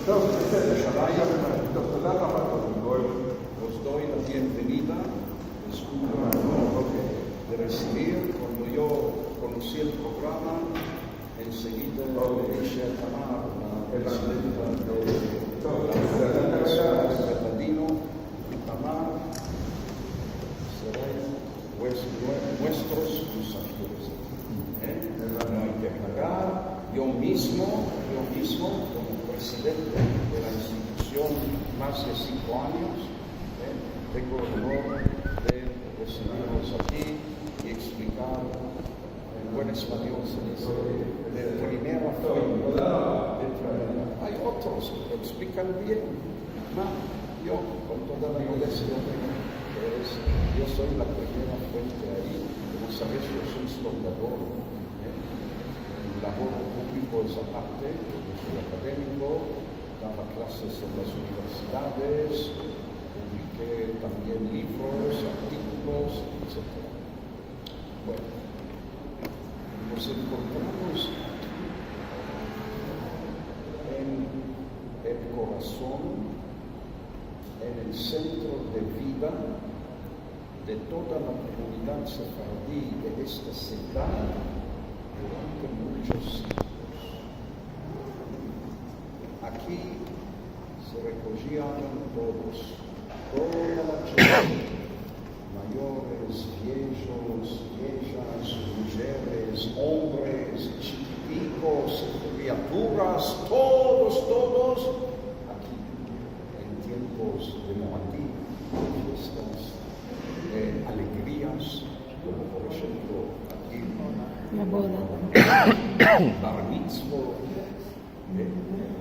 Os doy la bienvenida. Es un honor de recibir. Cuando yo conocí el programa, enseguida le dije a Tamar, la presidenta de Bernardino, Tamar, serán nuestros mensajeros. No hay que pagar. Yo mismo, como presidente de la institución más de 5 años, tengo el honor de recibirlos aquí y explicar en buen español de primera forma. Hay otros que lo explican bien, yo con toda la modestia yo soy la primera fuente ahí. Como sabéis, yo soy soldador. Mi labor público es aparte, yo soy académico, daba clases en las universidades, publiqué también libros, artículos, etc. Bueno, nos encontramos en el corazón, en el centro de vida de toda la comunidad sefardí de esta ciudad durante muchos siglos. Aquí se recogían toda la gente, mayores, viejos, viejas, mujeres, hombres, chiquiticos, criaturas, todos, aquí, en tiempos de Moatí, fiestas, alegrías, como por ejemplo aquí, la boda, bar mitzvah,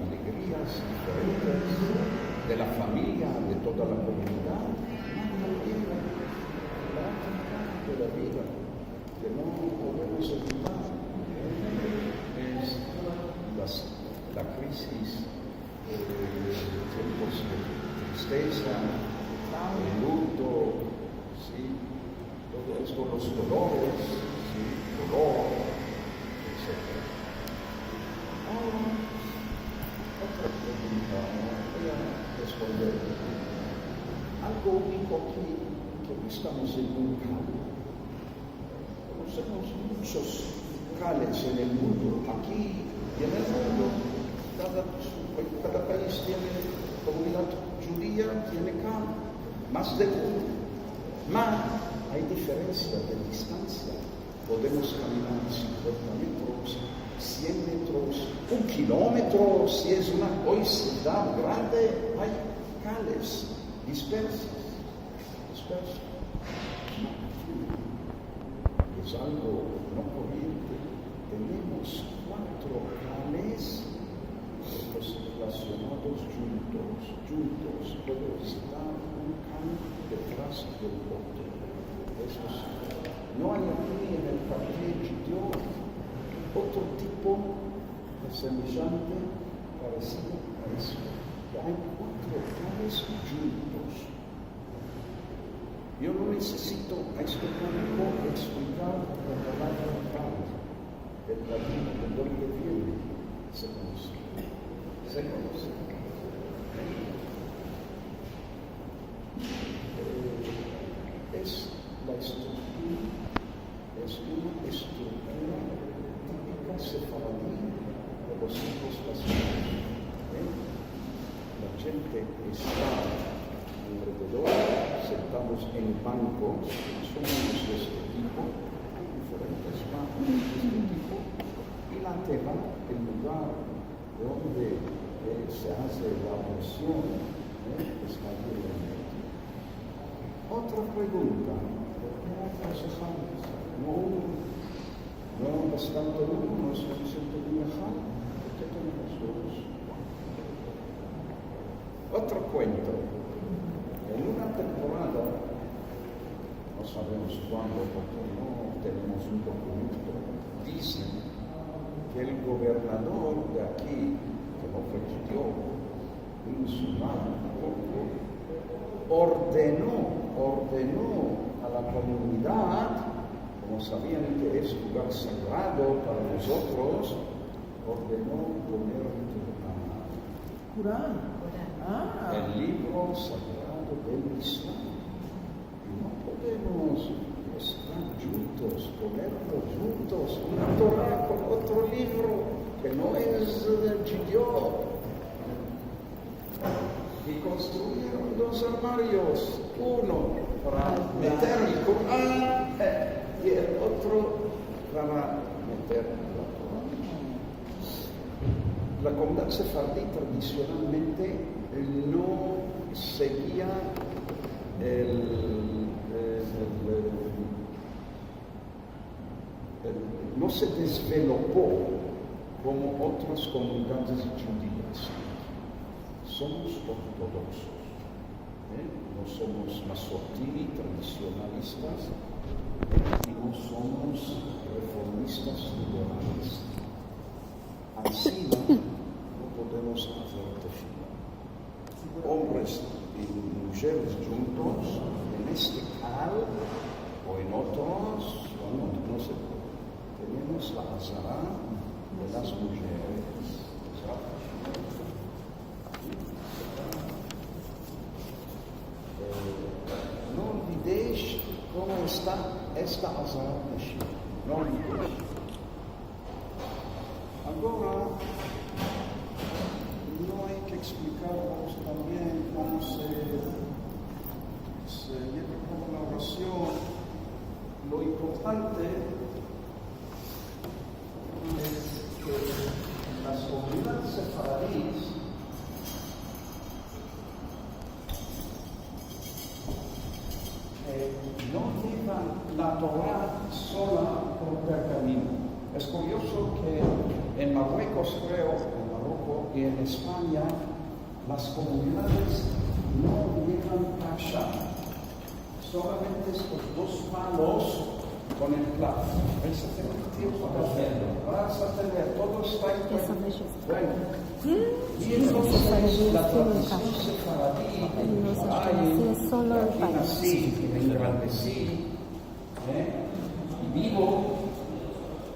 alegrías diferentes de la familia, de toda la comunidad, de la vida, que no podemos evitar, es la crisis, tiempos de tristeza, el luto, ¿sí? Todo esto, los dolores, ¿sí? Dolor, etc. Ahora, otra pregunta, voy a responder. Algo único aquí, que estamos en un cal. Conocemos muchos cales en el mundo. Aquí y en el mundo, cada país tiene comunidad judía, tiene cal, más de uno. Hay diferencia de distancia. Podemos caminar 50 metros, 100 metros, 1 kilómetro. Si es una ciudad grande, hay cales dispersos. Es algo no corriente. Tenemos 4 cales relacionados juntos. Puedo visitar un cal detrás del otro. No hay aquí en el cartel judío otro tipo de semejante parecido a eso. Hay 4 cales juntos. Yo no necesito a este público explicar la palabra cal, el latino, de dónde viene, se conoce. Es la estructura, es una estructura típica sefardí de los siglos pasados. La gente está alrededor, sentados en bancos, son de este tipo, hay diferentes bancos de este tipo, y la tela, el lugar donde se hace la oración, está allí en medio. Otra pregunta, ¿por qué aconsejamos? No bastante uno, no es suficiente viajar, ¿por qué tenemos 2? Otro cuento. En una temporada, no sabemos cuándo, porque no tenemos un documento, dicen que el gobernador de aquí, que no fue judío, insulado, ordenó a la comunidad, como sabían que es lugar sagrado para nosotros, ordenó poner turban. Corán. Ah. El libro sagrado del Islam. Y no podemos estar juntos, ponernos juntos, una Torah con otro libro que no es de Dios. Y construyeron 2 armarios, uno para meter el Corán y el otro para meter la Torah. La comunidad sefardí tradicionalmente no seguía no se desvelopó como otras comunidades judías. Somos ortodoxos, no somos masortí, tradicionalistas, y no somos reformistas liberales. Así no podemos hacer tefilá. Hombres y mujeres juntos, en este cal o en otros, no se puede. Tenemos la azara de las mujeres. No olvidéis cómo está esta azara de Shia. No olvidéis. Ahora, no hay que explicarnos también cómo se lleva a cabo la oración. Lo importante es que las comunidades sefaradíes no llevan la Torah sola por pergamino. Es curioso que en Marruecos, creo, en Marruecos y en España, las comunidades no llevan kasha, solamente estos 2 palos con el plato. ¿Ves? Vas a tener todo está en bueno. Y entonces la tradición sefaradí, aquí nací, me engrandecí, y vivo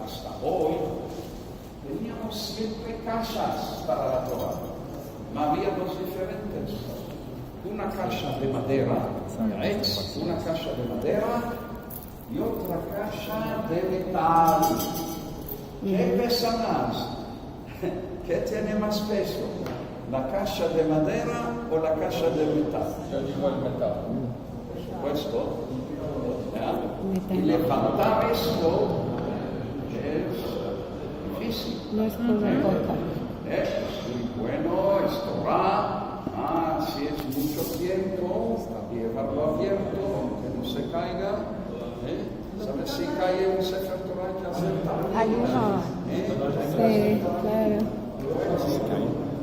hasta hoy, teníamos siempre cachas para la Torah. Había 2 diferentes. Una caja de madera, una caja de madera y otra caja de metal. ¿Qué pesa más? ¿Qué tiene más peso? ¿La caja de madera o la caja de metal? Yo digo el metal. Por supuesto. Y levantar esto es difícil. No es correcto. Es muy bueno, es Torah. Si es mucho tiempo, llevarlo abierto, aunque no se caiga. ¿Sabes si cae un Sefer Torah que acepta? Hay uno. Sí, claro.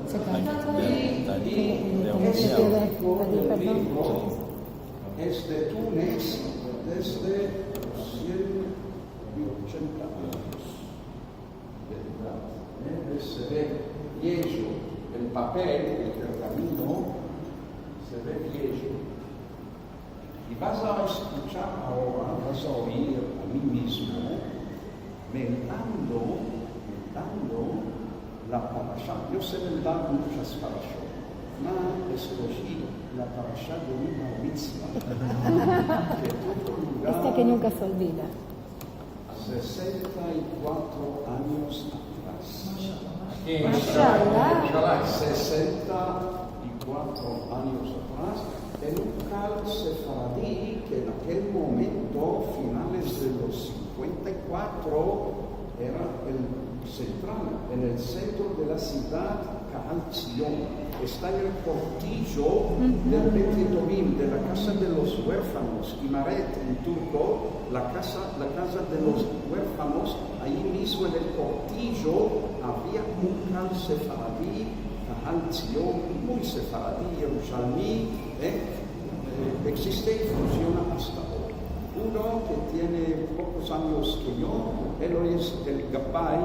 Se cae. Es de Túnez desde 180 años de edad. Se ve viejo, el papel, el pergamino, se ve viejo. Y vas a escuchar ahora, vas a oír a mí mismo, meditando la parashá. Yo sé meditar muchas parashot. Escogí la parashá de una mitzvah que tuvo lugar Esta que nunca se olvida. 64 años atrás. Mashallah. 64 años atrás, en un cal sefaradí que en aquel momento, finales de los 54, era el central, en el centro de la ciudad, Kahal Tzion. Está en el portillo del Beit-Yettomim, de la casa de los huérfanos, Imaret en turco, la casa de los huérfanos. Ahí mismo en el portillo había un cal sefaradí, Kahal Tzion, muy sefaradí, Yerushalmi, existe y funciona hasta hoy. Uno que tiene pocos años que yo, él es el gabay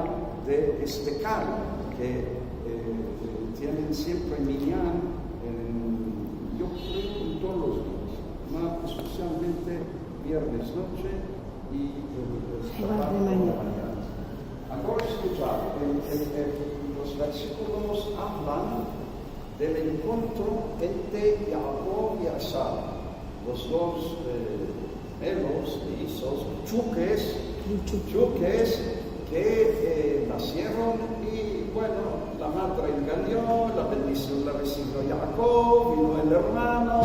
de este cal, que tienen siempre minyan, yo creo en todos los días, especialmente viernes noche y sábado mañana. Ahora escuchad, los versículos hablan del encuentro entre Jacob y Esaú, los dos gemelos, chuques que nacieron y bueno, la madre engañó, la bendición la recibió Jacob, vino el hermano,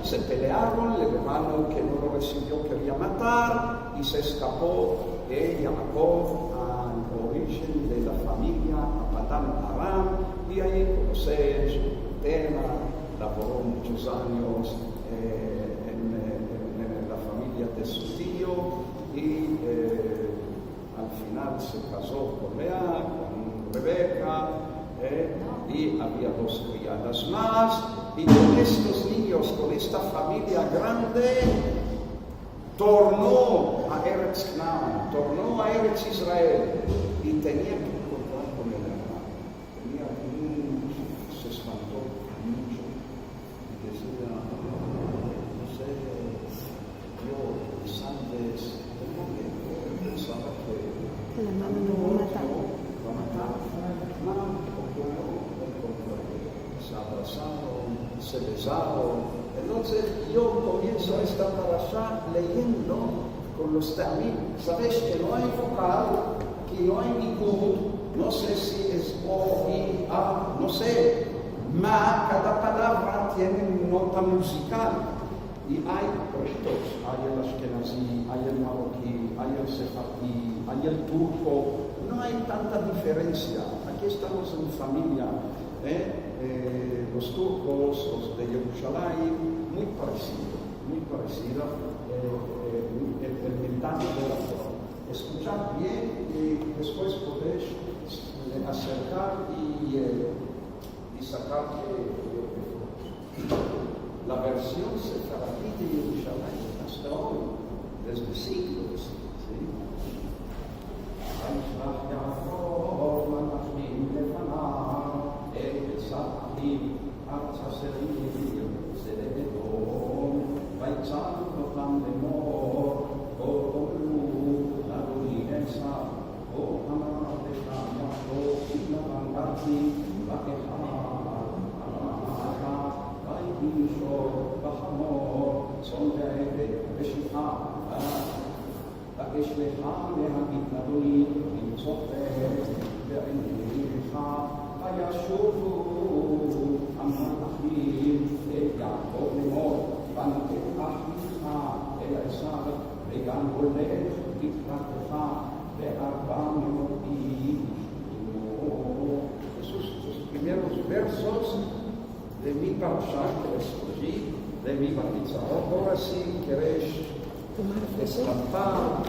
se pelearon, el hermano que no lo recibió quería matar y se escapó de Jacob al origen de la familia, a Padán Aram, y ahí conoce su tema, laboró muchos años en la familia de su tío y al final se casó con Lea, con Rebeca, y había 2 criadas más, y con estos niños, con esta familia grande, tornó a Eretz Canaan, tornó a Eretz Israel, y tenía que encontrar con el hermano. Tenía mucho, se espantó mucho, y decía, no sé, yo, antes, pensaba que la mamá no va a matar. Se abrazaron, se besaron. Entonces yo comienzo esta parasha leyendo con los tamim. Sabes que no hay vocal, que no hay nikud, no sé si es o, i, a, no sé. Cada palabra tiene nota musical. Y hay ritos, hay el ashkenazí, hay el marroquí, hay el sefardí, hay el turco. No hay tanta diferencia. Aquí estamos en familia. Los turcos, los de Jerusalén, muy parecido, el mensaje de la Torah. Escuchar bien y después podéis acercar y sacar la versión sefaradí de Jerusalén hasta hoy, desde siglos. ¿Sí? Esos primeros versos de mi parasha que escogí, de mi Bar Mitzvah. Ahora sí queréis estampar